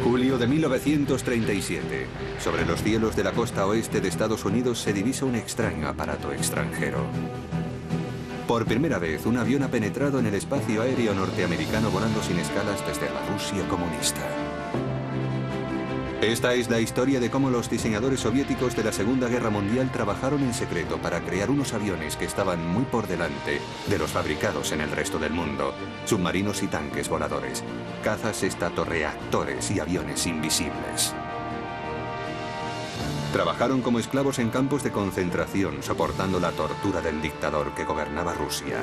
Julio de 1937. Sobre los cielos de la costa oeste de Estados Unidos se divisa un extraño aparato extranjero. Por primera vez, un avión ha penetrado en el espacio aéreo norteamericano volando sin escalas desde la Rusia comunista. Esta es la historia de cómo los diseñadores soviéticos de la Segunda Guerra Mundial trabajaron en secreto para crear unos aviones que estaban muy por delante de los fabricados en el resto del mundo. Submarinos y tanques voladores, cazas estatorreactores y aviones invisibles. Trabajaron como esclavos en campos de concentración, soportando la tortura del dictador que gobernaba Rusia,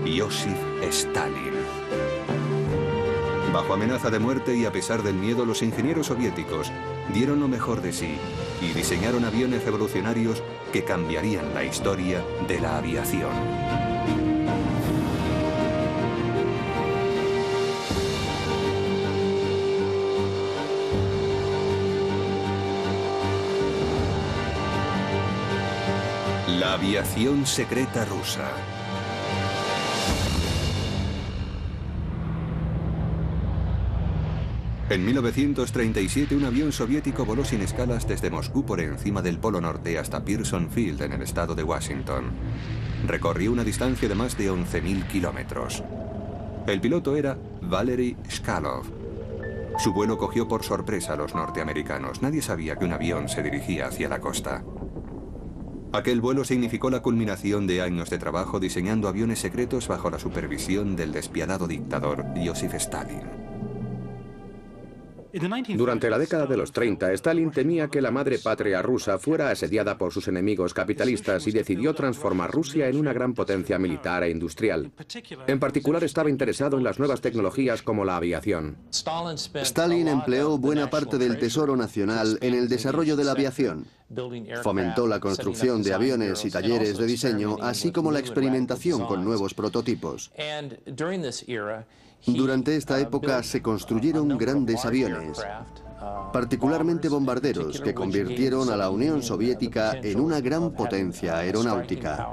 Iósif Stalin. Bajo amenaza de muerte y a pesar del miedo, los ingenieros soviéticos dieron lo mejor de sí y diseñaron aviones revolucionarios que cambiarían la historia de la aviación. La aviación secreta rusa. En 1937, un avión soviético voló sin escalas desde Moscú por encima del Polo Norte hasta Pearson Field, en el estado de Washington. Recorrió una distancia de más de 11.000 kilómetros. El piloto era Valery Chkalov. Su vuelo cogió por sorpresa a los norteamericanos. Nadie sabía que un avión se dirigía hacia la costa. Aquel vuelo significó la culminación de años de trabajo diseñando aviones secretos bajo la supervisión del despiadado dictador Iósif Stalin. Durante la década de los 30, Stalin temía que la madre patria rusa fuera asediada por sus enemigos capitalistas y decidió transformar Rusia en una gran potencia militar e industrial. En particular, estaba interesado en las nuevas tecnologías como la aviación. Stalin empleó buena parte del tesoro nacional en el desarrollo de la aviación. Fomentó la construcción de aviones y talleres de diseño, así como la experimentación con nuevos prototipos. Durante esta época se construyeron grandes aviones, particularmente bombarderos, que convirtieron a la Unión Soviética en una gran potencia aeronáutica.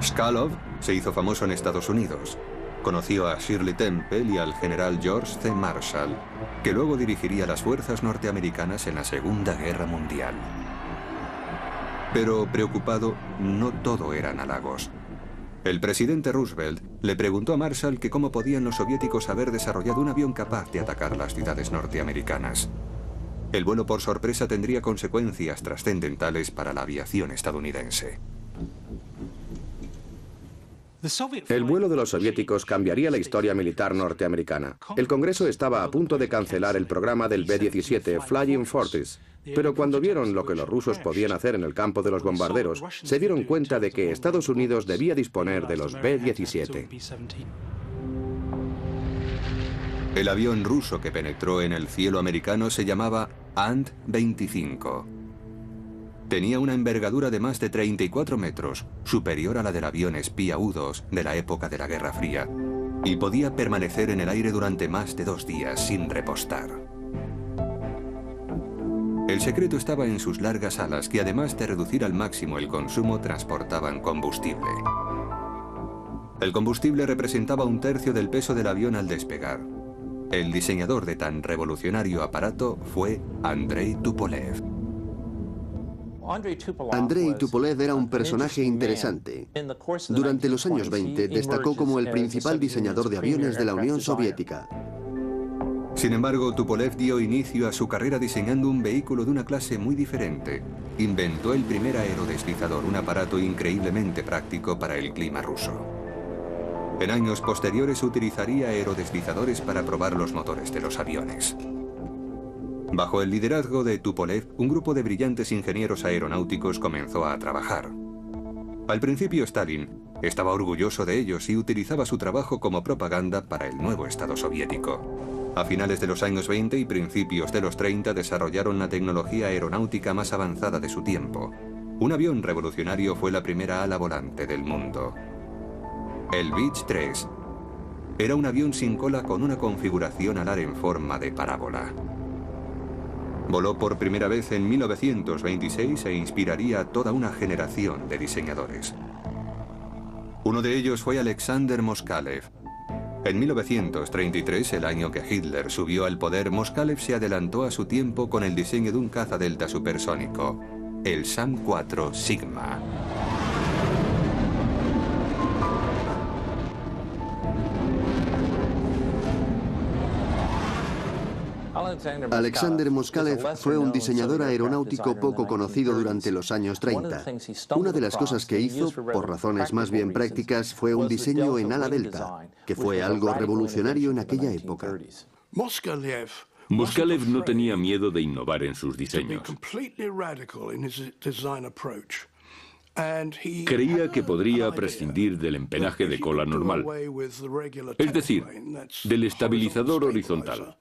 Chkalov se hizo famoso en Estados Unidos. Conoció a Shirley Temple y al general George C. Marshall, que luego dirigiría las fuerzas norteamericanas en la Segunda Guerra Mundial. Pero preocupado, no todo eran halagos. El presidente Roosevelt le preguntó a Marshall que cómo podían los soviéticos haber desarrollado un avión capaz de atacar las ciudades norteamericanas. El vuelo por sorpresa tendría consecuencias trascendentales para la aviación estadounidense. El vuelo de los soviéticos cambiaría la historia militar norteamericana. El Congreso estaba a punto de cancelar el programa del B-17 Flying Fortress, pero cuando vieron lo que los rusos podían hacer en el campo de los bombarderos, se dieron cuenta de que Estados Unidos debía disponer de los B-17. El avión ruso que penetró en el cielo americano se llamaba Ant-25. Tenía una envergadura de más de 34 metros, superior a la del avión espía U-2 de la época de la Guerra Fría, y podía permanecer en el aire durante más de 2 días sin repostar. El secreto estaba en sus largas alas, que además de reducir al máximo el consumo, transportaban combustible. El combustible representaba 1/3 del peso del avión al despegar. El diseñador de tan revolucionario aparato fue Andrei Tupolev. Andrei Tupolev era un personaje interesante. Durante los años 20 destacó como el principal diseñador de aviones de la Unión Soviética. Sin embargo, Tupolev dio inicio a su carrera diseñando un vehículo de una clase muy diferente. Inventó el primer aerodeslizador, un aparato increíblemente práctico para el clima ruso. En años posteriores utilizaría aerodeslizadores para probar los motores de los aviones. Bajo el liderazgo de Tupolev, un grupo de brillantes ingenieros aeronáuticos comenzó a trabajar. Al principio, Stalin estaba orgulloso de ellos y utilizaba su trabajo como propaganda para el nuevo Estado soviético. A finales de los años 20 y principios de los 30 desarrollaron la tecnología aeronáutica más avanzada de su tiempo. Un avión revolucionario fue la primera ala volante del mundo. El Beech-3 era un avión sin cola con una configuración alar en forma de parábola. Voló por primera vez en 1926 e inspiraría a toda una generación de diseñadores. Uno de ellos fue Alexander Moskalev. En 1933, el año que Hitler subió al poder, Moskalev se adelantó a su tiempo con el diseño de un caza delta supersónico, el SAM-4 Sigma. Alexander Moskalev fue un diseñador aeronáutico poco conocido durante los años 30. Una de las cosas que hizo, por razones más bien prácticas, fue un diseño en ala delta, que fue algo revolucionario en aquella época. Moskalev no tenía miedo de innovar en sus diseños. Creía que podría prescindir del empenaje de cola normal, es decir, del estabilizador horizontal.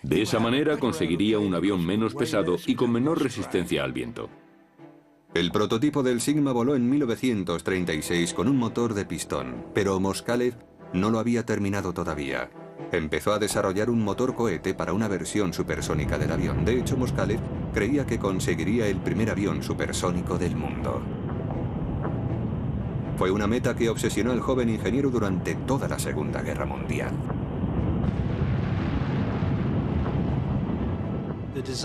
De esa manera conseguiría un avión menos pesado y con menor resistencia al viento. El prototipo del Sigma voló en 1936 con un motor de pistón, pero Moskalev no lo había terminado todavía. Empezó a desarrollar un motor cohete para una versión supersónica del avión. De hecho, Moskalev creía que conseguiría el primer avión supersónico del mundo. Fue una meta que obsesionó al joven ingeniero durante toda la Segunda Guerra Mundial.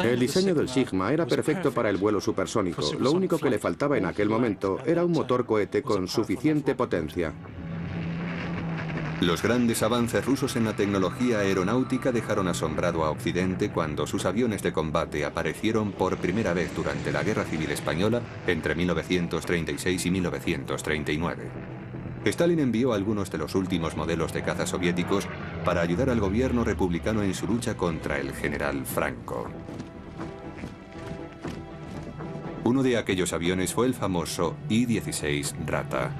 El diseño del Sigma era perfecto para el vuelo supersónico. Lo único que le faltaba en aquel momento era un motor cohete con suficiente potencia. Los grandes avances rusos en la tecnología aeronáutica dejaron asombrado a Occidente cuando sus aviones de combate aparecieron por primera vez durante la Guerra Civil Española entre 1936 y 1939. Stalin envió algunos de los últimos modelos de caza soviéticos para ayudar al gobierno republicano en su lucha contra el general Franco. Uno de aquellos aviones fue el famoso I-16 Rata.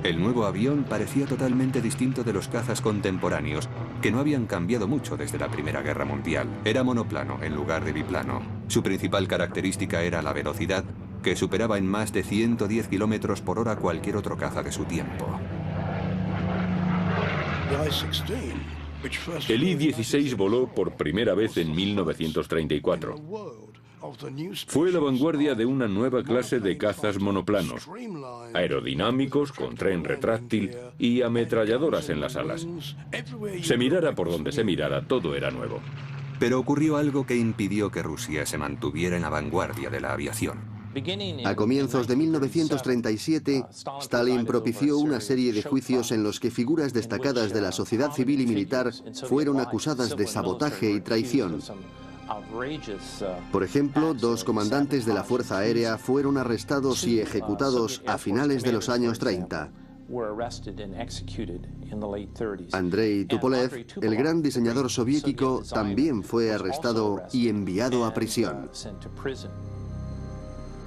El nuevo avión parecía totalmente distinto de los cazas contemporáneos, que no habían cambiado mucho desde la Primera Guerra Mundial. Era monoplano en lugar de biplano. Su principal característica era la velocidad, que superaba en más de 110 kilómetros por hora cualquier otro caza de su tiempo. El I-16 voló por primera vez en 1934. Fue la vanguardia de una nueva clase de cazas monoplanos, aerodinámicos, con tren retráctil y ametralladoras en las alas. Se mirara por donde se mirara, todo era nuevo. Pero ocurrió algo que impidió que Rusia se mantuviera en la vanguardia de la aviación. A comienzos de 1937, Stalin propició una serie de juicios en los que figuras destacadas de la sociedad civil y militar fueron acusadas de sabotaje y traición. Por ejemplo, 2 comandantes de la Fuerza Aérea fueron arrestados y ejecutados a finales de los años 30. Andrei Tupolev, el gran diseñador soviético, también fue arrestado y enviado a prisión.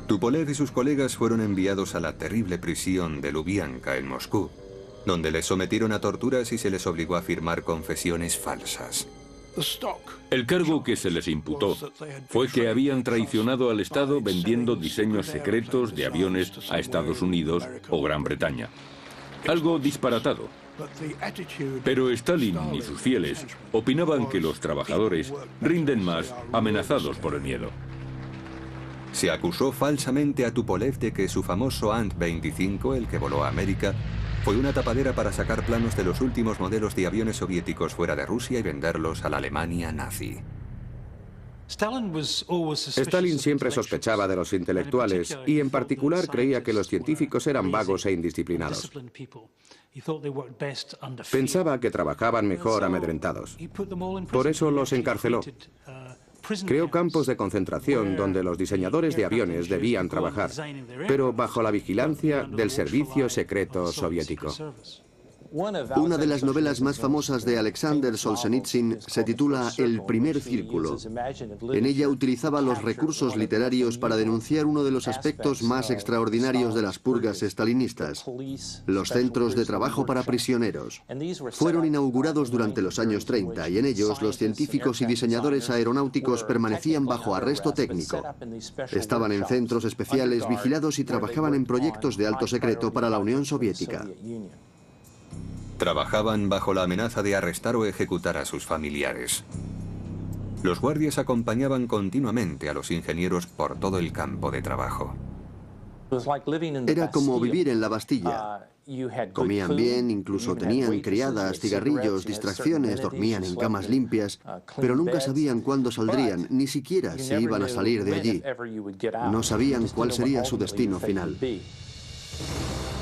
Tupolev y sus colegas fueron enviados a la terrible prisión de Lubianka en Moscú, donde les sometieron a torturas y se les obligó a firmar confesiones falsas. El cargo que se les imputó fue que habían traicionado al Estado vendiendo diseños secretos de aviones a Estados Unidos o Gran Bretaña. Algo disparatado. Pero Stalin y sus fieles opinaban que los trabajadores rinden más amenazados por el miedo. Se acusó falsamente a Tupolev de que su famoso Ant-25, el que voló a América, fue una tapadera para sacar planos de los últimos modelos de aviones soviéticos fuera de Rusia y venderlos a la Alemania nazi. Stalin siempre sospechaba de los intelectuales y en particular creía que los científicos eran vagos e indisciplinados. Pensaba que trabajaban mejor amedrentados. Por eso los encarceló. Creó campos de concentración donde los diseñadores de aviones debían trabajar, pero bajo la vigilancia del servicio secreto soviético. Una de las novelas más famosas de Alexander Solzhenitsyn se titula El primer círculo. En ella utilizaba los recursos literarios para denunciar uno de los aspectos más extraordinarios de las purgas estalinistas: los centros de trabajo para prisioneros. Fueron inaugurados durante los años 30 y en ellos los científicos y diseñadores aeronáuticos permanecían bajo arresto técnico. Estaban en centros especiales vigilados y trabajaban en proyectos de alto secreto para la Unión Soviética. Trabajaban bajo la amenaza de arrestar o ejecutar a sus familiares. Los guardias acompañaban continuamente a los ingenieros por todo el campo de trabajo. Era como vivir en la Bastilla. Comían bien, incluso tenían criadas, cigarrillos, distracciones, dormían en camas limpias, pero nunca sabían cuándo saldrían, ni siquiera si iban a salir de allí. No sabían cuál sería su destino final.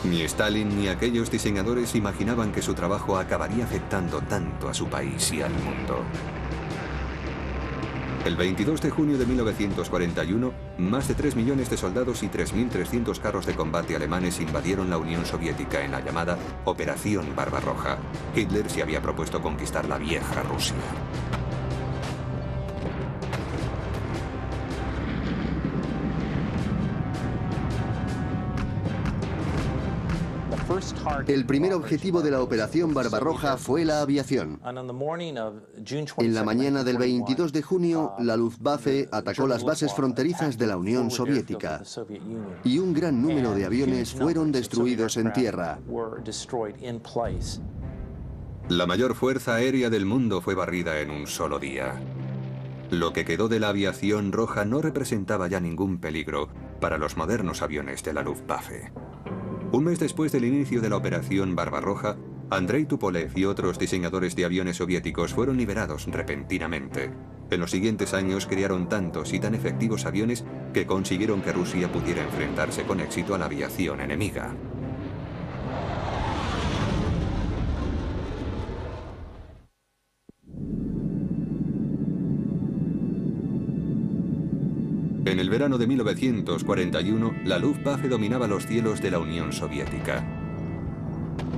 Ni Stalin ni aquellos diseñadores imaginaban que su trabajo acabaría afectando tanto a su país y al mundo. El 22 de junio de 1941, más de 3 millones de soldados y 3.300 carros de combate alemanes invadieron la Unión Soviética en la llamada Operación Barbarroja. Hitler se había propuesto conquistar la vieja Rusia. El primer objetivo de la Operación Barbarroja fue la aviación. En la mañana del 22 de junio, la Luftwaffe atacó las bases fronterizas de la Unión Soviética y un gran número de aviones fueron destruidos en tierra. La mayor fuerza aérea del mundo fue barrida en un solo día. Lo que quedó de la aviación roja no representaba ya ningún peligro para los modernos aviones de la Luftwaffe. Un mes después del inicio de la Operación Barbarroja, Andrei Tupolev y otros diseñadores de aviones soviéticos fueron liberados repentinamente. En los siguientes años crearon tantos y tan efectivos aviones que consiguieron que Rusia pudiera enfrentarse con éxito a la aviación enemiga. En el verano de 1941, la Luftwaffe dominaba los cielos de la Unión Soviética.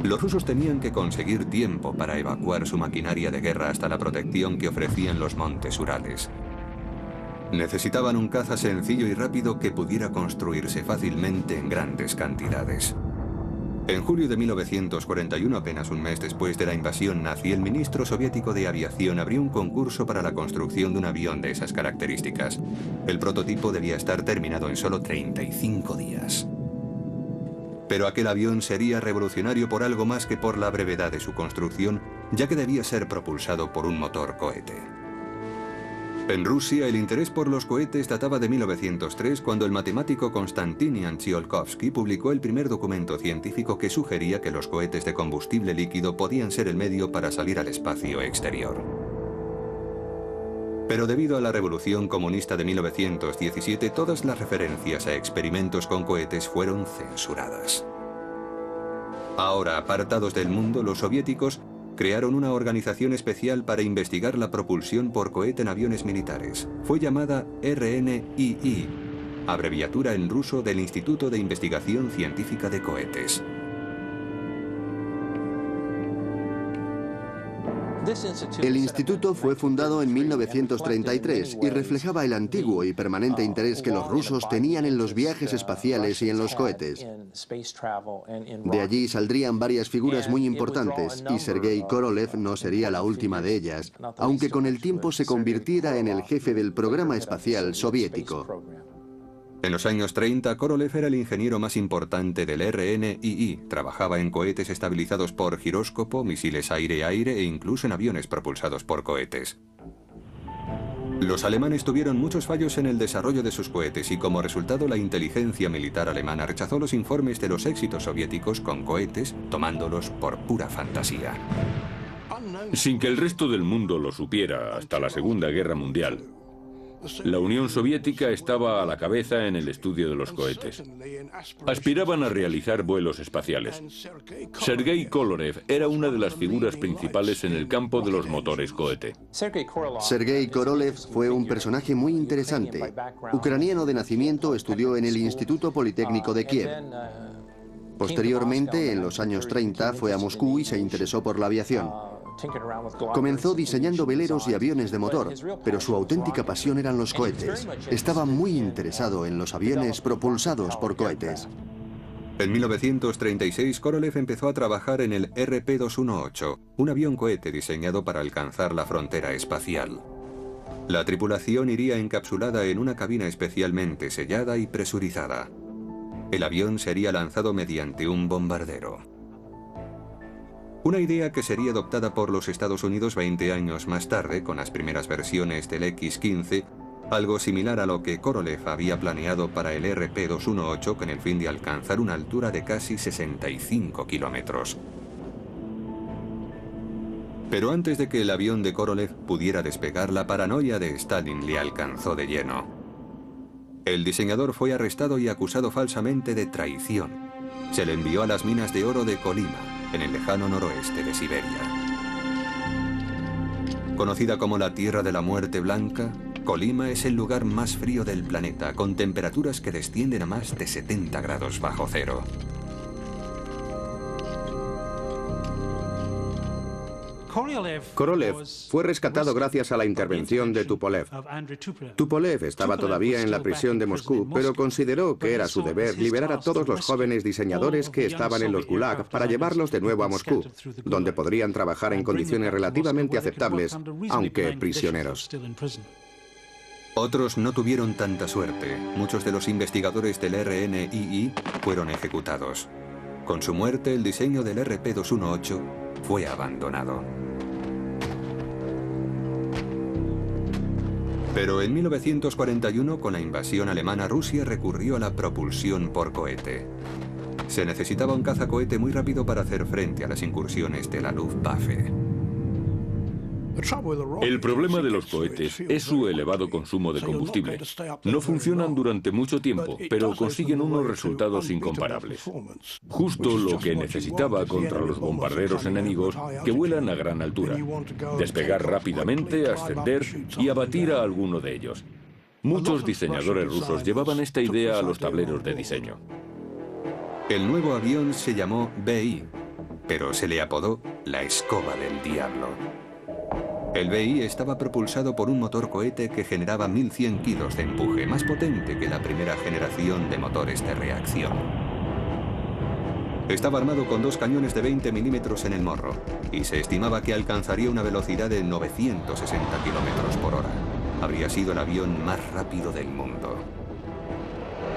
Los rusos tenían que conseguir tiempo para evacuar su maquinaria de guerra hasta la protección que ofrecían los montes Urales. Necesitaban un caza sencillo y rápido que pudiera construirse fácilmente en grandes cantidades. En julio de 1941, apenas un mes después de la invasión nazi, el ministro soviético de aviación abrió un concurso para la construcción de un avión de esas características. El prototipo debía estar terminado en solo 35 días. Pero aquel avión sería revolucionario por algo más que por la brevedad de su construcción, ya que debía ser propulsado por un motor cohete. En Rusia, el interés por los cohetes databa de 1903, cuando el matemático Konstantin Tsiolkovsky publicó el primer documento científico que sugería que los cohetes de combustible líquido podían ser el medio para salir al espacio exterior. Pero debido a la Revolución Comunista de 1917, todas las referencias a experimentos con cohetes fueron censuradas. Ahora, apartados del mundo, los soviéticos crearon una organización especial para investigar la propulsión por cohete en aviones militares. Fue llamada RNII, abreviatura en ruso del Instituto de Investigación Científica de Cohetes. El instituto fue fundado en 1933 y reflejaba el antiguo y permanente interés que los rusos tenían en los viajes espaciales y en los cohetes. De allí saldrían varias figuras muy importantes, y Sergei Korolev no sería la última de ellas, aunque con el tiempo se convirtiera en el jefe del programa espacial soviético. En los años 30, Korolev era el ingeniero más importante del RNII. Trabajaba en cohetes estabilizados por giróscopo, misiles aire-aire e incluso en aviones propulsados por cohetes. Los alemanes tuvieron muchos fallos en el desarrollo de sus cohetes y como resultado la inteligencia militar alemana rechazó los informes de los éxitos soviéticos con cohetes, tomándolos por pura fantasía. Sin que el resto del mundo lo supiera hasta la Segunda Guerra Mundial, la Unión Soviética estaba a la cabeza en el estudio de los cohetes. Aspiraban a realizar vuelos espaciales. Sergei Korolev era una de las figuras principales en el campo de los motores cohete. Sergei Korolev fue un personaje muy interesante. Ucraniano de nacimiento, estudió en el Instituto Politécnico de Kiev. Posteriormente, en los años 30, fue a Moscú y se interesó por la aviación. Comenzó diseñando veleros y aviones de motor, pero su auténtica pasión eran los cohetes. Estaba muy interesado en los aviones propulsados por cohetes. En 1936, Korolev empezó a trabajar en el RP-218, un avión cohete diseñado para alcanzar la frontera espacial. La tripulación iría encapsulada en una cabina especialmente sellada y presurizada. El avión sería lanzado mediante un bombardero. Una idea que sería adoptada por los Estados Unidos 20 años más tarde con las primeras versiones del X-15, algo similar a lo que Korolev había planeado para el RP-218 con el fin de alcanzar una altura de casi 65 kilómetros. Pero antes de que el avión de Korolev pudiera despegar, la paranoia de Stalin le alcanzó de lleno. El diseñador fue arrestado y acusado falsamente de traición. Se le envió a las minas de oro de Kolyma, en el lejano noroeste de Siberia. Conocida como la Tierra de la Muerte Blanca, Kolyma es el lugar más frío del planeta, con temperaturas que descienden a más de 70 grados bajo cero. Korolev fue rescatado gracias a la intervención de Tupolev. Tupolev estaba todavía en la prisión de Moscú, pero consideró que era su deber liberar a todos los jóvenes diseñadores que estaban en los Gulag para llevarlos de nuevo a Moscú, donde podrían trabajar en condiciones relativamente aceptables, aunque prisioneros. Otros no tuvieron tanta suerte. Muchos de los investigadores del RNII fueron ejecutados. Con su muerte, el diseño del RP-218 fue abandonado. Pero en 1941, con la invasión alemana, Rusia recurrió a la propulsión por cohete. Se necesitaba un cazacohete muy rápido para hacer frente a las incursiones de la Luftwaffe. El problema de los cohetes es su elevado consumo de combustible. No funcionan durante mucho tiempo, pero consiguen unos resultados incomparables. Justo lo que necesitaba contra los bombarderos enemigos que vuelan a gran altura. Despegar rápidamente, ascender y abatir a alguno de ellos. Muchos diseñadores rusos llevaban esta idea a los tableros de diseño. El nuevo avión se llamó BI, pero se le apodó la escoba del diablo. El BI estaba propulsado por un motor cohete que generaba 1100 kilos de empuje, más potente que la primera generación de motores de reacción. Estaba armado con 2 cañones de 20 milímetros en el morro y se estimaba que alcanzaría una velocidad de 960 kilómetros por hora. Habría sido el avión más rápido del mundo.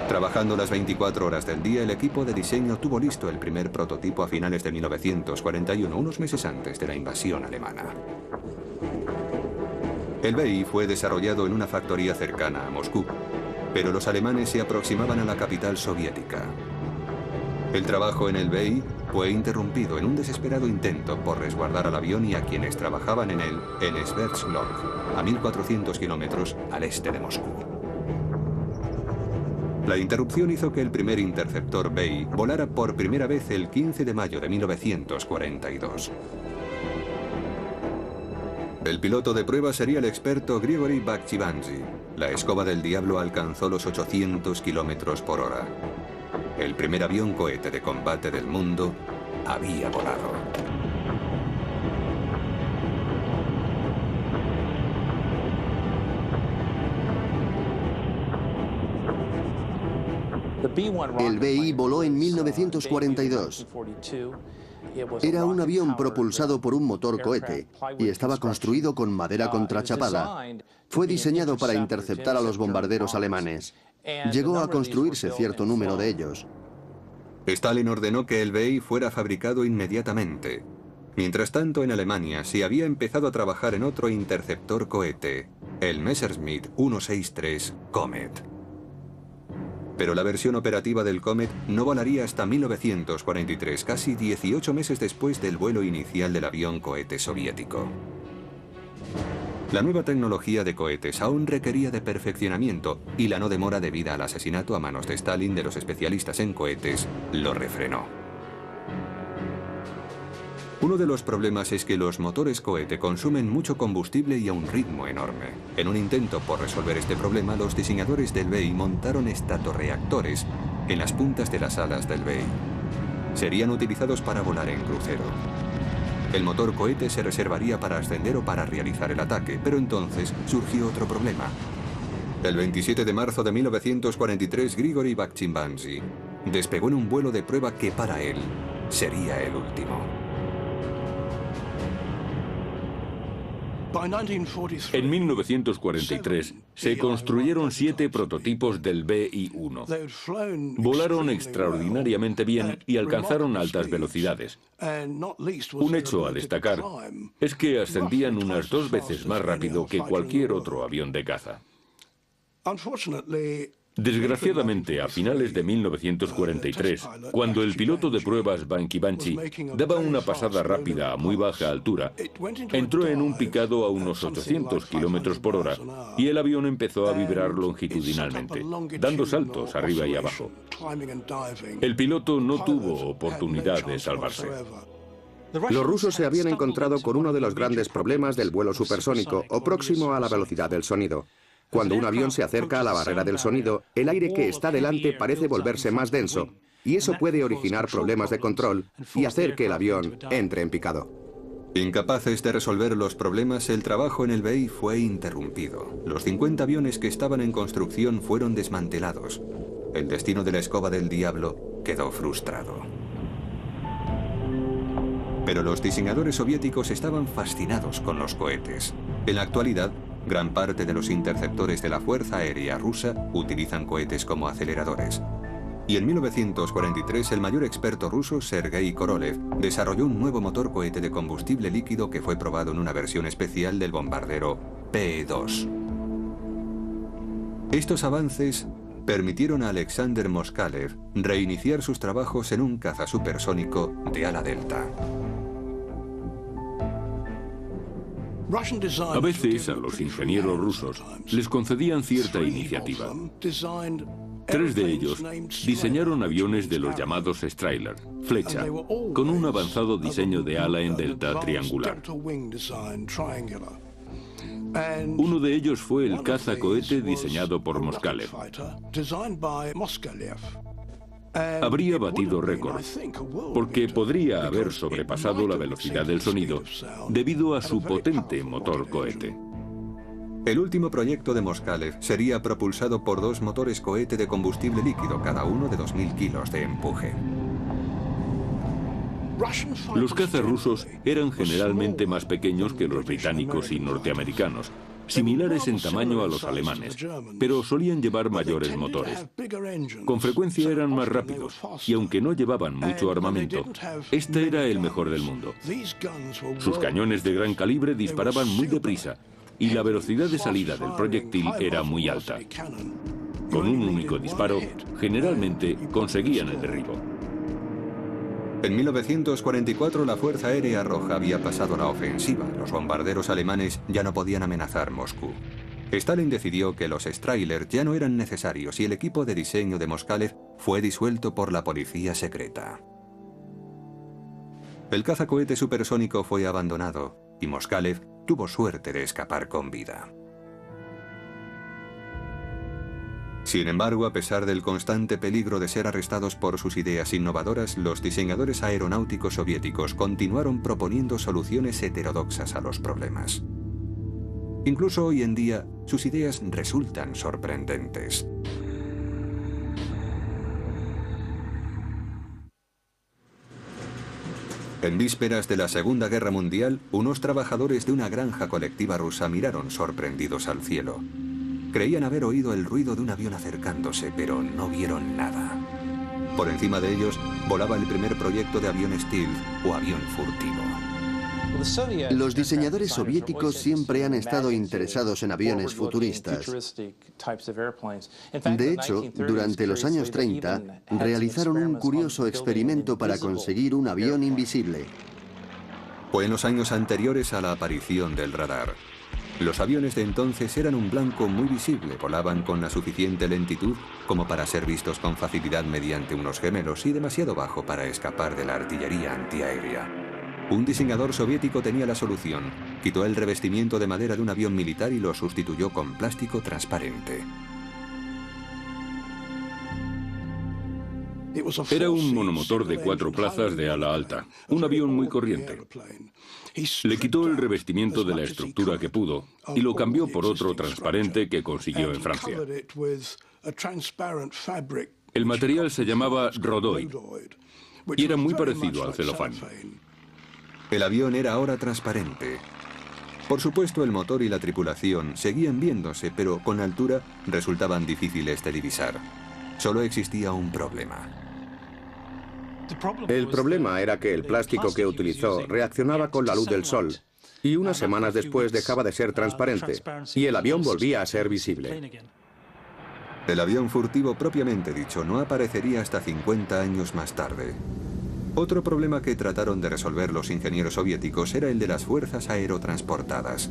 Trabajando las 24 horas del día, el equipo de diseño tuvo listo el primer prototipo a finales de 1941, unos meses antes de la invasión alemana. El BI fue desarrollado en una factoría cercana a Moscú, pero los alemanes se aproximaban a la capital soviética. El trabajo en el BI fue interrumpido en un desesperado intento por resguardar al avión y a quienes trabajaban en él en Sverdlovsk, a 1400 kilómetros al este de Moscú. La interrupción hizo que el primer interceptor BI volara por primera vez el 15 de mayo de 1942. El piloto de prueba sería el experto Grigori Bakhchivandzhi. La escoba del diablo alcanzó los 800 kilómetros por hora. El primer avión cohete de combate del mundo había volado. El BI voló en 1942. Era un avión propulsado por un motor cohete y estaba construido con madera contrachapada. Fue diseñado para interceptar a los bombarderos alemanes. Llegó a construirse cierto número de ellos. Stalin ordenó que el BI fuera fabricado inmediatamente. Mientras tanto, en Alemania se había empezado a trabajar en otro interceptor cohete, el Messerschmitt 163 Comet. Pero la versión operativa del Comet no volaría hasta 1943, casi 18 meses después del vuelo inicial del avión cohete soviético. La nueva tecnología de cohetes aún requería de perfeccionamiento y la no demora debida al asesinato a manos de Stalin de los especialistas en cohetes lo refrenó. Uno de los problemas es que los motores cohete consumen mucho combustible y a un ritmo enorme. En un intento por resolver este problema, los diseñadores del BI montaron estatorreactores en las puntas de las alas del BI. Serían utilizados para volar en crucero. El motor cohete se reservaría para ascender o para realizar el ataque, pero entonces surgió otro problema. El 27 de marzo de 1943, Grigori Bakhchivandzhi despegó en un vuelo de prueba que para él sería el último. En 1943 se construyeron 7 prototipos del BI-1. Volaron extraordinariamente bien y alcanzaron altas velocidades. Un hecho a destacar es que ascendían unas 2 veces más rápido que cualquier otro avión de caza. Desgraciadamente, a finales de 1943, cuando el piloto de pruebas Banky Banchi daba una pasada rápida a muy baja altura, entró en un picado a unos 800 kilómetros por hora y el avión empezó a vibrar longitudinalmente, dando saltos arriba y abajo. El piloto no tuvo oportunidad de salvarse. Los rusos se habían encontrado con uno de los grandes problemas del vuelo supersónico o próximo a la velocidad del sonido. Cuando un avión se acerca a la barrera del sonido, el aire que está delante parece volverse más denso, y eso puede originar problemas de control y hacer que el avión entre en picado. Incapaces de resolver los problemas, el trabajo en el BEI fue interrumpido. Los 50 aviones que estaban en construcción fueron desmantelados. El destino de la escoba del diablo quedó frustrado. Pero los diseñadores soviéticos estaban fascinados con los cohetes. En la actualidad, gran parte de los interceptores de la Fuerza Aérea Rusa utilizan cohetes como aceleradores. Y en 1943 el mayor experto ruso, Sergei Korolev, desarrolló un nuevo motor cohete de combustible líquido que fue probado en una versión especial del bombardero P-2. Estos avances permitieron a Alexander Moskalev reiniciar sus trabajos en un caza supersónico de ala delta. A veces a los ingenieros rusos les concedían cierta iniciativa. 3 de ellos diseñaron aviones de los llamados Strahler, flecha, con un avanzado diseño de ala en delta triangular. Uno de ellos fue el caza cohete diseñado por Moskalev. Habría batido récord, porque podría haber sobrepasado la velocidad del sonido debido a su potente motor cohete. El último proyecto de Moskalev sería propulsado por 2 motores cohete de combustible líquido, cada uno de 2000 kilos de empuje. Los cazas rusos eran generalmente más pequeños que los británicos y norteamericanos, similares en tamaño a los alemanes, pero solían llevar mayores motores. Con frecuencia eran más rápidos, y aunque no llevaban mucho armamento, este era el mejor del mundo. Sus cañones de gran calibre disparaban muy deprisa, y la velocidad de salida del proyectil era muy alta. Con un único disparo, generalmente conseguían el derribo. En 1944 la Fuerza Aérea Roja había pasado a la ofensiva. Los bombarderos alemanes ya no podían amenazar Moscú. Stalin decidió que los Strahler ya no eran necesarios y el equipo de diseño de Moskalev fue disuelto por la policía secreta. El cazacohete supersónico fue abandonado y Moskalev tuvo suerte de escapar con vida. Sin embargo, a pesar del constante peligro de ser arrestados por sus ideas innovadoras, los diseñadores aeronáuticos soviéticos continuaron proponiendo soluciones heterodoxas a los problemas. Incluso hoy en día, sus ideas resultan sorprendentes. En vísperas de la Segunda Guerra Mundial, unos trabajadores de una granja colectiva rusa miraron sorprendidos al cielo. Creían haber oído el ruido de un avión acercándose, pero no vieron nada. Por encima de ellos volaba el primer proyecto de avión stealth o avión furtivo. Los diseñadores soviéticos siempre han estado interesados en aviones futuristas. De hecho, durante los años 30, realizaron un curioso experimento para conseguir un avión invisible. Fue en los años anteriores a la aparición del radar. Los aviones de entonces eran un blanco muy visible, volaban con la suficiente lentitud como para ser vistos con facilidad mediante unos gemelos y demasiado bajo para escapar de la artillería antiaérea. Un diseñador soviético tenía la solución. Quitó el revestimiento de madera de un avión militar y lo sustituyó con plástico transparente. Era un monomotor de 4 plazas de ala alta, un avión muy corriente. Le quitó el revestimiento de la estructura que pudo y lo cambió por otro transparente que consiguió en Francia. El material se llamaba Rodoid y era muy parecido al celofán. El avión era ahora transparente. Por supuesto, el motor y la tripulación seguían viéndose, pero con la altura resultaban difíciles de divisar. Solo existía un problema. El problema era que el plástico que utilizó reaccionaba con la luz del sol y unas semanas después dejaba de ser transparente y el avión volvía a ser visible. El avión furtivo propiamente dicho no aparecería hasta 50 años más tarde. Otro problema que trataron de resolver los ingenieros soviéticos era el de las fuerzas aerotransportadas.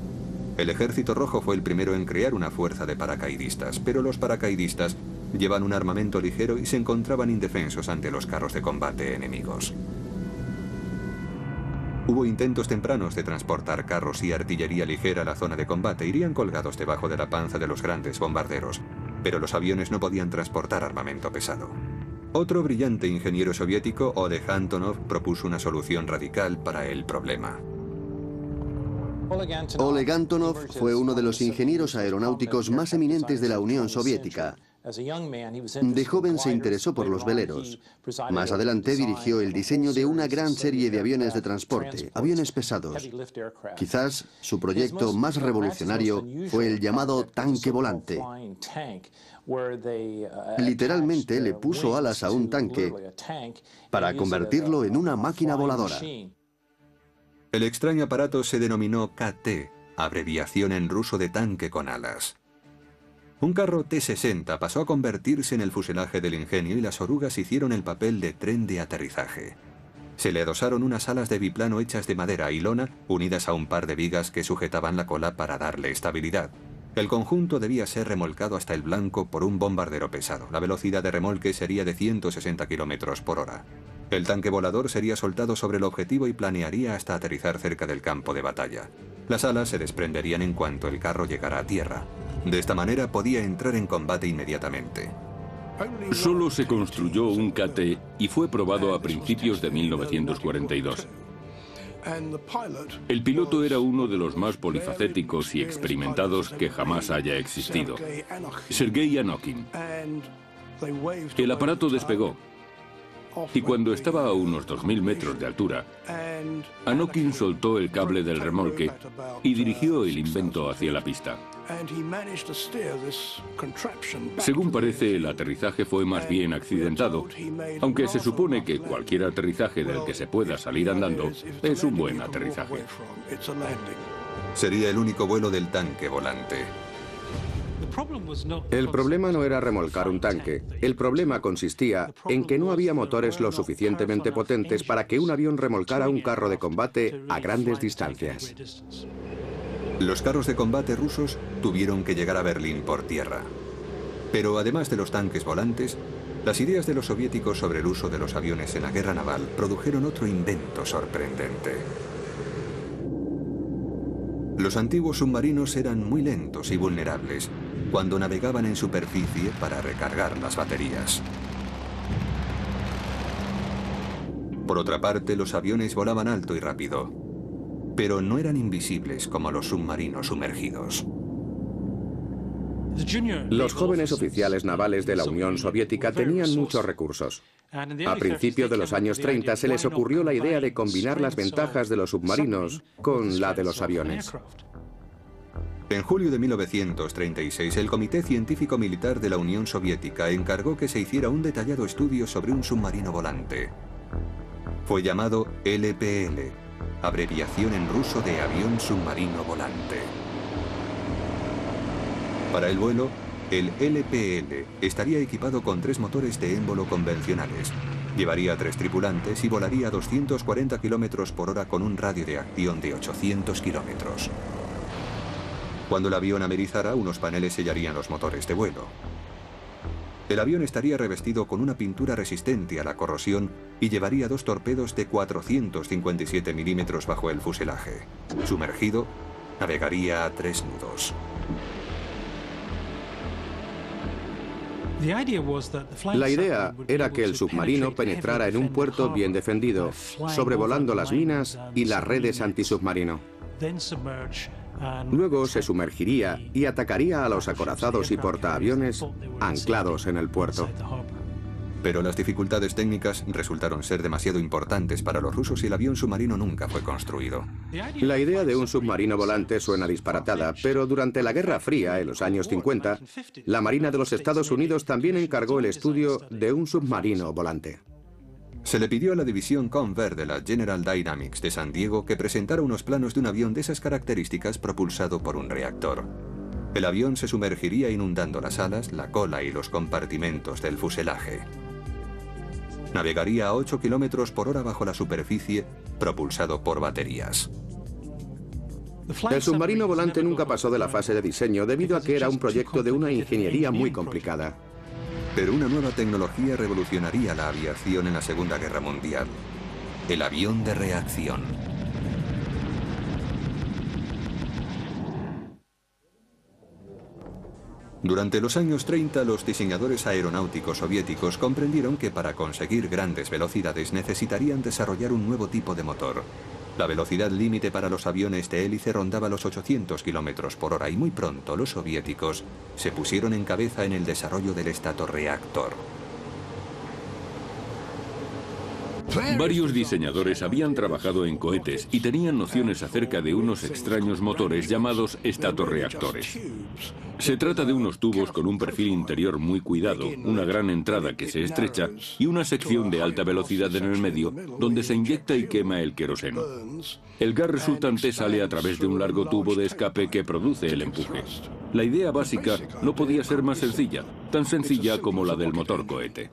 El Ejército Rojo fue el primero en crear una fuerza de paracaidistas, pero los paracaidistas llevan un armamento ligero y se encontraban indefensos ante los carros de combate enemigos. Hubo intentos tempranos de transportar carros y artillería ligera a la zona de combate. Irían colgados debajo de la panza de los grandes bombarderos, pero los aviones no podían transportar armamento pesado. Otro brillante ingeniero soviético, Oleg Antonov, propuso una solución radical para el problema. Oleg Antonov fue uno de los ingenieros aeronáuticos más eminentes de la Unión Soviética. De joven se interesó por los veleros. Más adelante dirigió el diseño de una gran serie de aviones de transporte, aviones pesados. Quizás su proyecto más revolucionario fue el llamado tanque volante. Literalmente le puso alas a un tanque para convertirlo en una máquina voladora. El extraño aparato se denominó KT, abreviación en ruso de tanque con alas. Un carro T-60 pasó a convertirse en el fuselaje del ingenio y las orugas hicieron el papel de tren de aterrizaje. Se le adosaron unas alas de biplano hechas de madera y lona, unidas a un par de vigas que sujetaban la cola para darle estabilidad. El conjunto debía ser remolcado hasta el blanco por un bombardero pesado. La velocidad de remolque sería de 160 km por hora. El tanque volador sería soltado sobre el objetivo y planearía hasta aterrizar cerca del campo de batalla. Las alas se desprenderían en cuanto el carro llegara a tierra. De esta manera podía entrar en combate inmediatamente. Solo se construyó un KT y fue probado a principios de 1942. El piloto era uno de los más polifacéticos y experimentados que jamás haya existido, Sergei Anokin. El aparato despegó y cuando estaba a unos 2000 metros de altura, Anokin soltó el cable del remolque y dirigió el invento hacia la pista. Según parece, el aterrizaje fue más bien accidentado, aunque se supone que cualquier aterrizaje del que se pueda salir andando es un buen aterrizaje. Sería el único vuelo del tanque volante. El problema no era remolcar un tanque. El problema consistía en que no había motores lo suficientemente potentes para que un avión remolcara un carro de combate a grandes distancias. Los carros de combate rusos tuvieron que llegar a Berlín por tierra. Pero además de los tanques volantes, las ideas de los soviéticos sobre el uso de los aviones en la guerra naval produjeron otro invento sorprendente. Los antiguos submarinos eran muy lentos y vulnerables cuando navegaban en superficie para recargar las baterías. Por otra parte, los aviones volaban alto y rápido, pero no eran invisibles como los submarinos sumergidos. Los jóvenes oficiales navales de la Unión Soviética tenían muchos recursos. A principios de los años 30 se les ocurrió la idea de combinar las ventajas de los submarinos con la de los aviones. En julio de 1936, el Comité Científico Militar de la Unión Soviética encargó que se hiciera un detallado estudio sobre un submarino volante. Fue llamado LPL, abreviación en ruso de avión submarino volante. Para el vuelo, el LPL estaría equipado con 3 motores de émbolo convencionales. Llevaría 3 tripulantes y volaría a 240 km por hora con un radio de acción de 800 km. Cuando el avión amerizara, unos paneles sellarían los motores de vuelo. El avión estaría revestido con una pintura resistente a la corrosión y llevaría 2 torpedos de 457 milímetros bajo el fuselaje. Sumergido, navegaría a 3 nudos. La idea era que el submarino penetrara en un puerto bien defendido, sobrevolando las minas y las redes antisubmarino. Luego se sumergiría y atacaría a los acorazados y portaaviones anclados en el puerto. Pero las dificultades técnicas resultaron ser demasiado importantes para los rusos y el avión submarino nunca fue construido. La idea de un submarino volante suena disparatada, pero durante la Guerra Fría, en los años 50, la Marina de los Estados Unidos también encargó el estudio de un submarino volante. Se le pidió a la división Convair de la General Dynamics de San Diego que presentara unos planos de un avión de esas características propulsado por un reactor. El avión se sumergiría inundando las alas, la cola y los compartimentos del fuselaje. Navegaría a 8 km por hora bajo la superficie, propulsado por baterías. El submarino volante nunca pasó de la fase de diseño debido a que era un proyecto de una ingeniería muy complicada. Pero una nueva tecnología revolucionaría la aviación en la Segunda Guerra Mundial: el avión de reacción. Durante los años 30, los diseñadores aeronáuticos soviéticos comprendieron que para conseguir grandes velocidades necesitarían desarrollar un nuevo tipo de motor. La velocidad límite para los aviones de hélice rondaba los 800 km por hora y muy pronto los soviéticos se pusieron en cabeza en el desarrollo del estatorreactor. Varios diseñadores habían trabajado en cohetes y tenían nociones acerca de unos extraños motores llamados estatorreactores. Se trata de unos tubos con un perfil interior muy cuidado, una gran entrada que se estrecha y una sección de alta velocidad en el medio donde se inyecta y quema el queroseno. El gas resultante sale a través de un largo tubo de escape que produce el empuje. La idea básica no podía ser más sencilla, tan sencilla como la del motor cohete.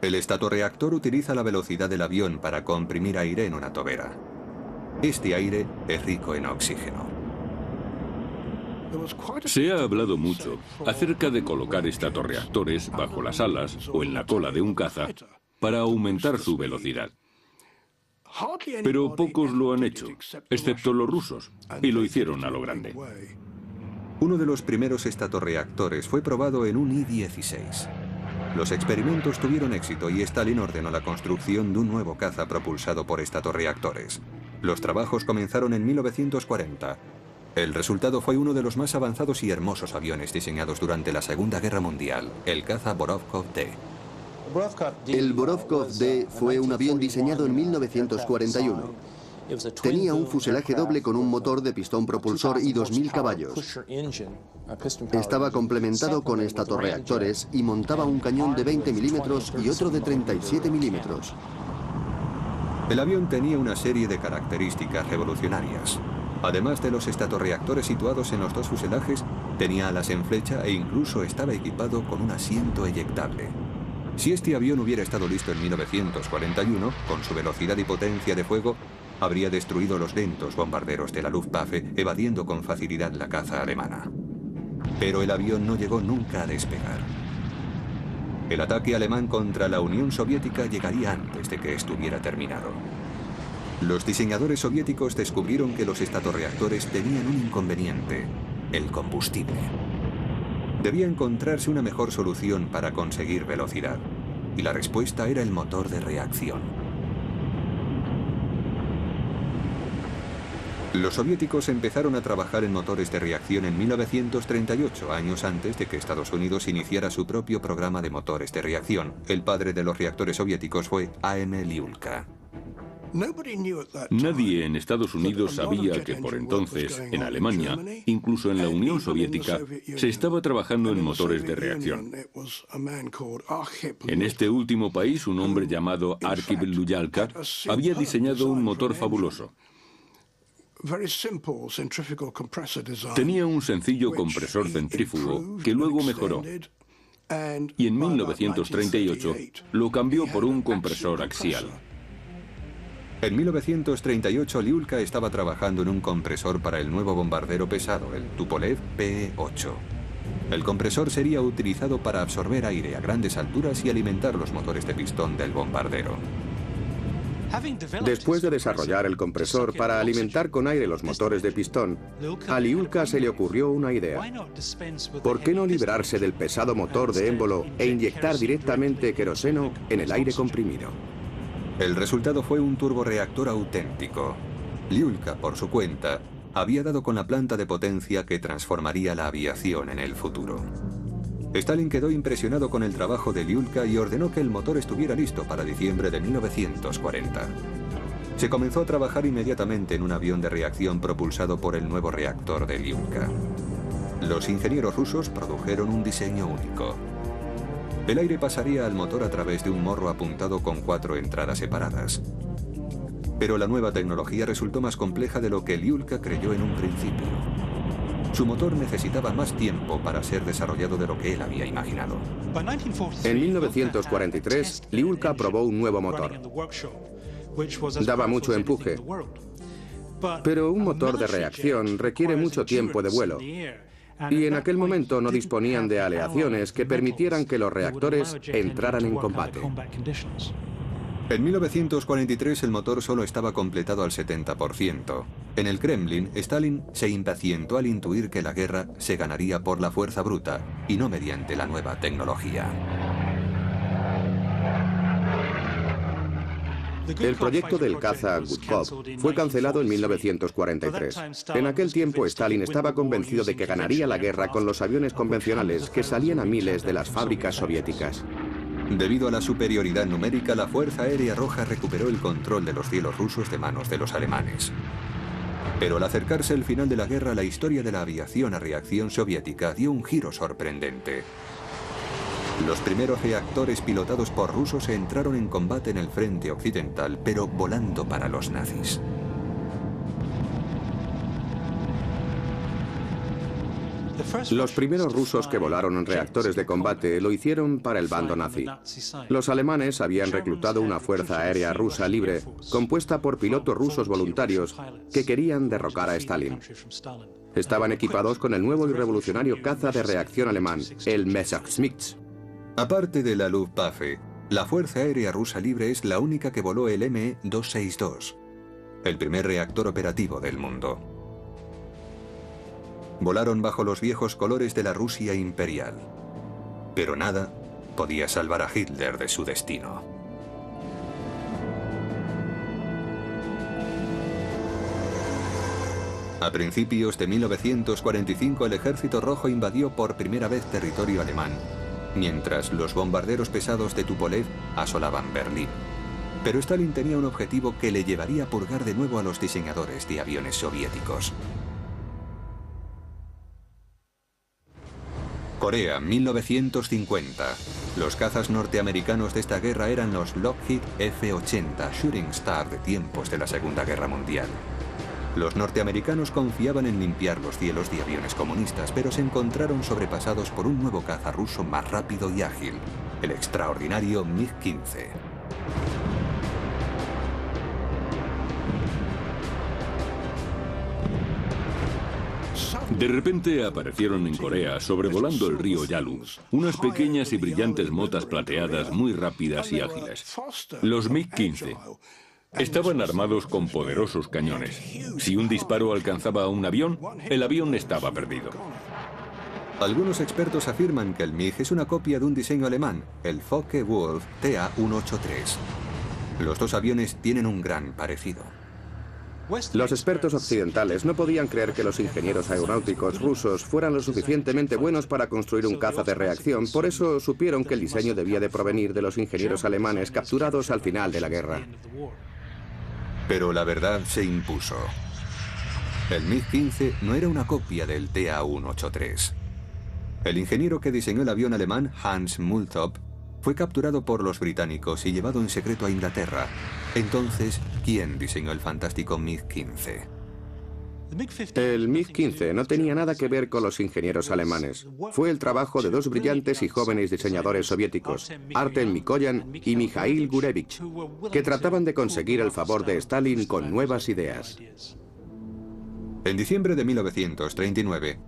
El estatorreactor utiliza la velocidad del avión para comprimir aire en una tobera. Este aire es rico en oxígeno. Se ha hablado mucho acerca de colocar estatorreactores bajo las alas o en la cola de un caza para aumentar su velocidad. Pero pocos lo han hecho, excepto los rusos, y lo hicieron a lo grande. Uno de los primeros estatorreactores fue probado en un I-16. Los experimentos tuvieron éxito y Stalin ordenó la construcción de un nuevo caza propulsado por estatorreactores. Los trabajos comenzaron en 1940. El resultado fue uno de los más avanzados y hermosos aviones diseñados durante la Segunda Guerra Mundial, el caza Borovkov-D. El Borovkov-D fue un avión diseñado en 1941. Tenía un fuselaje doble con un motor de pistón propulsor y 2.000 caballos. Estaba complementado con estatorreactores y montaba un cañón de 20 milímetros y otro de 37 milímetros. El avión tenía una serie de características revolucionarias. Además de los estatorreactores situados en los dos fuselajes, tenía alas en flecha e incluso estaba equipado con un asiento eyectable. Si este avión hubiera estado listo en 1941, con su velocidad y potencia de fuego, habría destruido los lentos bombarderos de la Luftwaffe, evadiendo con facilidad la caza alemana. Pero el avión no llegó nunca a despegar. El ataque alemán contra la Unión Soviética llegaría antes de que estuviera terminado. Los diseñadores soviéticos descubrieron que los estatorreactores tenían un inconveniente: el combustible. Debía encontrarse una mejor solución para conseguir velocidad, y la respuesta era el motor de reacción. Los soviéticos empezaron a trabajar en motores de reacción en 1938, años antes de que Estados Unidos iniciara su propio programa de motores de reacción. El padre de los reactores soviéticos fue A.M. Lyulka. Nadie en Estados Unidos sabía que por entonces, en Alemania, incluso en la Unión Soviética, se estaba trabajando en motores de reacción. En este último país, un hombre llamado Arkhip Lyulka había diseñado un motor fabuloso. Tenía un sencillo compresor centrífugo que luego mejoró, y en 1938 lo cambió por un compresor axial. En 1938, Lyulka estaba trabajando en un compresor para el nuevo bombardero pesado, el Tupolev PE-8. El compresor sería utilizado para absorber aire a grandes alturas y alimentar los motores de pistón del bombardero. Después de desarrollar el compresor para alimentar con aire los motores de pistón, a Lyulka se le ocurrió una idea. ¿Por qué no librarse del pesado motor de émbolo e inyectar directamente queroseno en el aire comprimido? El resultado fue un turborreactor auténtico. Lyulka, por su cuenta, había dado con la planta de potencia que transformaría la aviación en el futuro. Stalin quedó impresionado con el trabajo de Lyulka y ordenó que el motor estuviera listo para diciembre de 1940. Se comenzó a trabajar inmediatamente en un avión de reacción propulsado por el nuevo reactor de Lyulka. Los ingenieros rusos produjeron un diseño único. El aire pasaría al motor a través de un morro apuntado con 4 entradas separadas. Pero la nueva tecnología resultó más compleja de lo que Lyulka creyó en un principio. Su motor necesitaba más tiempo para ser desarrollado de lo que él había imaginado. En 1943, Lyulka probó un nuevo motor. Daba mucho empuje, pero un motor de reacción requiere mucho tiempo de vuelo. Y en aquel momento no disponían de aleaciones que permitieran que los reactores entraran en combate. En 1943 el motor solo estaba completado al 70%. En el Kremlin, Stalin se impacientó al intuir que la guerra se ganaría por la fuerza bruta y no mediante la nueva tecnología. El proyecto del caza Gudkov fue cancelado en 1943. En aquel tiempo Stalin estaba convencido de que ganaría la guerra con los aviones convencionales que salían a miles de las fábricas soviéticas. Debido a la superioridad numérica, la Fuerza Aérea Roja recuperó el control de los cielos rusos de manos de los alemanes. Pero al acercarse el final de la guerra, la historia de la aviación a reacción soviética dio un giro sorprendente. Los primeros reactores pilotados por rusos entraron en combate en el frente occidental, pero volando para los nazis. Los primeros rusos que volaron en reactores de combate lo hicieron para el bando nazi. Los alemanes habían reclutado una fuerza aérea rusa libre, compuesta por pilotos rusos voluntarios que querían derrocar a Stalin. Estaban equipados con el nuevo y revolucionario caza de reacción alemán, el Messerschmitt. Aparte de la Luftwaffe, la Fuerza Aérea Rusa Libre es la única que voló el Me-262, el primer reactor operativo del mundo. Volaron bajo los viejos colores de la Rusia imperial. Pero nada podía salvar a Hitler de su destino. A principios de 1945 el Ejército Rojo invadió por primera vez territorio alemán, mientras los bombarderos pesados de Tupolev asolaban Berlín. Pero Stalin tenía un objetivo que le llevaría a purgar de nuevo a los diseñadores de aviones soviéticos. Corea, 1950. Los cazas norteamericanos de esta guerra eran los Lockheed F-80 Shooting Star de tiempos de la Segunda Guerra Mundial. Los norteamericanos confiaban en limpiar los cielos de aviones comunistas, pero se encontraron sobrepasados por un nuevo caza ruso más rápido y ágil, el extraordinario MiG-15. De repente aparecieron en Corea, sobrevolando el río Yalu, unas pequeñas y brillantes motas plateadas muy rápidas y ágiles. Los MiG-15. Estaban armados con poderosos cañones. Si un disparo alcanzaba a un avión, el avión estaba perdido. Algunos expertos afirman que el MiG es una copia de un diseño alemán, el Focke-Wulf TA-183. Los dos aviones tienen un gran parecido. Los expertos occidentales no podían creer que los ingenieros aeronáuticos rusos fueran lo suficientemente buenos para construir un caza de reacción, por eso supieron que el diseño debía de provenir de los ingenieros alemanes capturados al final de la guerra. Pero la verdad se impuso. El MiG-15 no era una copia del TA-183. El ingeniero que diseñó el avión alemán, Hans Multop, fue capturado por los británicos y llevado en secreto a Inglaterra. Entonces, ¿quién diseñó el fantástico MiG-15? El MiG-15 no tenía nada que ver con los ingenieros alemanes. Fue el trabajo de dos brillantes y jóvenes diseñadores soviéticos, Artem Mikoyan y Mikhail Gurevich, que trataban de conseguir el favor de Stalin con nuevas ideas. En diciembre de 1939,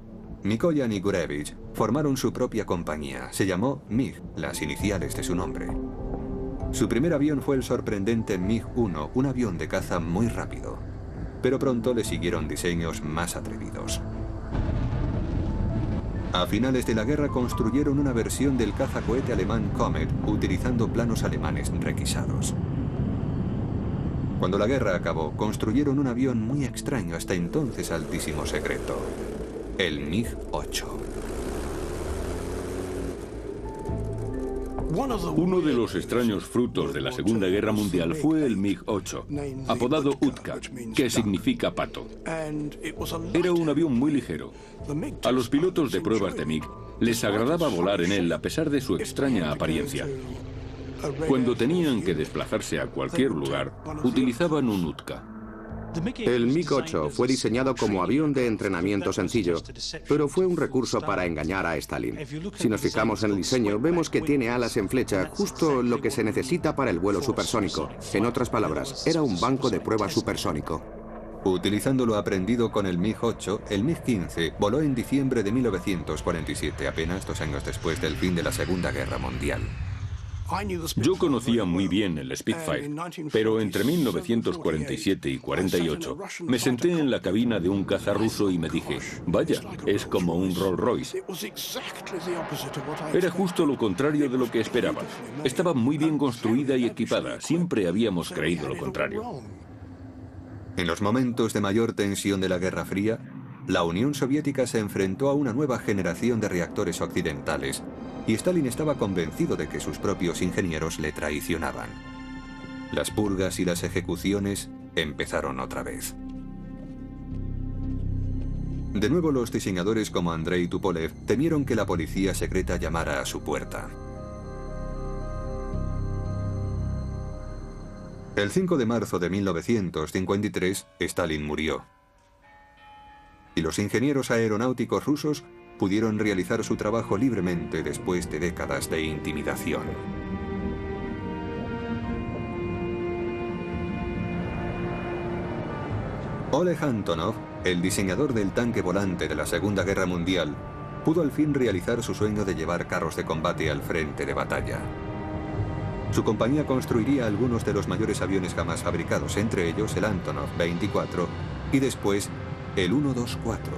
Mikoyan y Gurevich formaron su propia compañía. Se llamó MiG, las iniciales de su nombre. Su primer avión fue el sorprendente MiG-1, un avión de caza muy rápido. Pero pronto le siguieron diseños más atrevidos. A finales de la guerra construyeron una versión del cazacohete alemán Comet, utilizando planos alemanes requisados. Cuando la guerra acabó, construyeron un avión muy extraño, hasta entonces altísimo secreto, el MiG-8. Uno de los extraños frutos de la Segunda Guerra Mundial fue el MiG-8, apodado Utka, que significa pato. Era un avión muy ligero. A los pilotos de pruebas de MiG les agradaba volar en él a pesar de su extraña apariencia. Cuando tenían que desplazarse a cualquier lugar, utilizaban un Utka. El MiG-8 fue diseñado como avión de entrenamiento sencillo, pero fue un recurso para engañar a Stalin. Si nos fijamos en el diseño, vemos que tiene alas en flecha, justo lo que se necesita para el vuelo supersónico. En otras palabras, era un banco de prueba supersónico. Utilizando lo aprendido con el MiG-8, el MiG-15 voló en diciembre de 1947, apenas 2 años después del fin de la Segunda Guerra Mundial. Yo conocía muy bien el Spitfire, pero entre 1947 y 48 me senté en la cabina de un caza ruso y me dije, vaya, es como un Rolls Royce. Era justo lo contrario de lo que esperaba. Estaba muy bien construida y equipada. Siempre habíamos creído lo contrario. En los momentos de mayor tensión de la Guerra Fría, la Unión Soviética se enfrentó a una nueva generación de reactores occidentales, y Stalin estaba convencido de que sus propios ingenieros le traicionaban. Las purgas y las ejecuciones empezaron otra vez. De nuevo, los diseñadores como Andrei Tupolev temieron que la policía secreta llamara a su puerta. El 5 de marzo de 1953, Stalin murió. Y los ingenieros aeronáuticos rusos pudieron realizar su trabajo libremente después de décadas de intimidación. Oleg Antonov, el diseñador del tanque volante de la Segunda Guerra Mundial, pudo al fin realizar su sueño de llevar carros de combate al frente de batalla. Su compañía construiría algunos de los mayores aviones jamás fabricados, entre ellos el Antonov 24 y después el 124,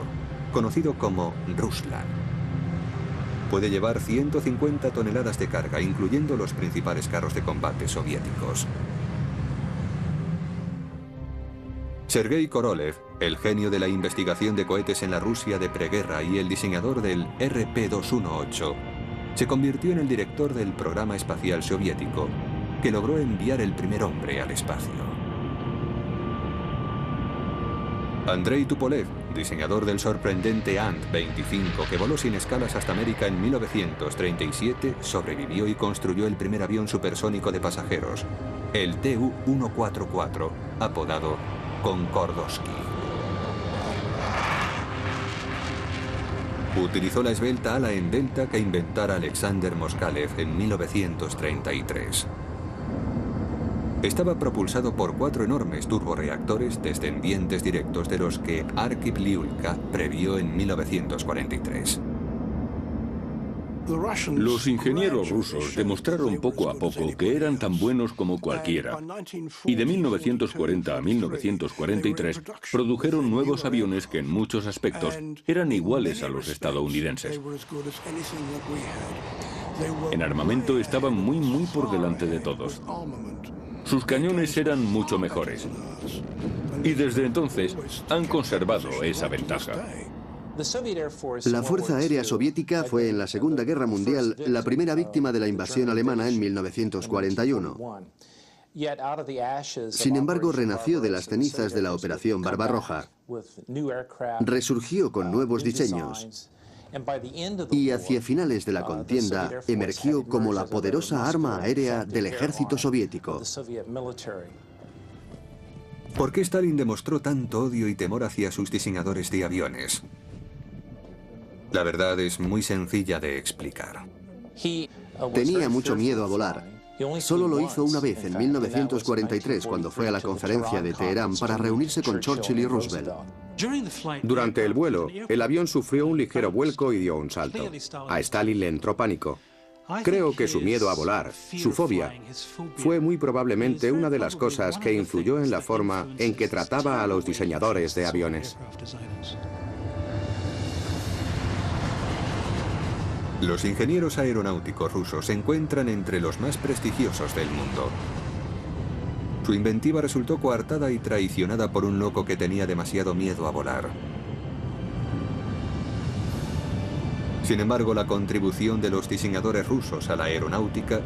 conocido como Ruslan. Puede llevar 150 toneladas de carga, incluyendo los principales carros de combate soviéticos. Sergei Korolev, el genio de la investigación de cohetes en la Rusia de preguerra y el diseñador del RP-218, se convirtió en el director del programa espacial soviético, que logró enviar el primer hombre al espacio. Andrei Tupolev, diseñador del sorprendente Ant-25 que voló sin escalas hasta América en 1937, sobrevivió y construyó el primer avión supersónico de pasajeros, el Tu-144, apodado Concordowski. Utilizó la esbelta ala en delta que inventara Alexander Moskalev en 1933. Estaba propulsado por 4 enormes turborreactores descendientes directos de los que Arkhip Lyulka previó en 1943. Los ingenieros rusos demostraron poco a poco que eran tan buenos como cualquiera, y de 1940 a 1943 produjeron nuevos aviones que en muchos aspectos eran iguales a los estadounidenses. En armamento estaban muy por delante de todos. Sus cañones eran mucho mejores, y desde entonces han conservado esa ventaja. La Fuerza Aérea Soviética fue en la Segunda Guerra Mundial la primera víctima de la invasión alemana en 1941. Sin embargo, renació de las cenizas de la Operación Barbarroja, resurgió con nuevos diseños y hacia finales de la contienda emergió como la poderosa arma aérea del ejército soviético. ¿Por qué Stalin demostró tanto odio y temor hacia sus diseñadores de aviones? La verdad es muy sencilla de explicar. Tenía mucho miedo a volar. Solo lo hizo una vez, en 1943, cuando fue a la conferencia de Teherán para reunirse con Churchill y Roosevelt. Durante el vuelo, el avión sufrió un ligero vuelco y dio un salto. A Stalin le entró pánico. Creo que su miedo a volar, su fobia, fue muy probablemente una de las cosas que influyó en la forma en que trataba a los diseñadores de aviones. Los ingenieros aeronáuticos rusos se encuentran entre los más prestigiosos del mundo. Su inventiva resultó coartada y traicionada por un loco que tenía demasiado miedo a volar. Sin embargo, la contribución de los diseñadores rusos a la aeronáutica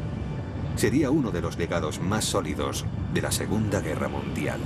sería uno de los legados más sólidos de la Segunda Guerra Mundial.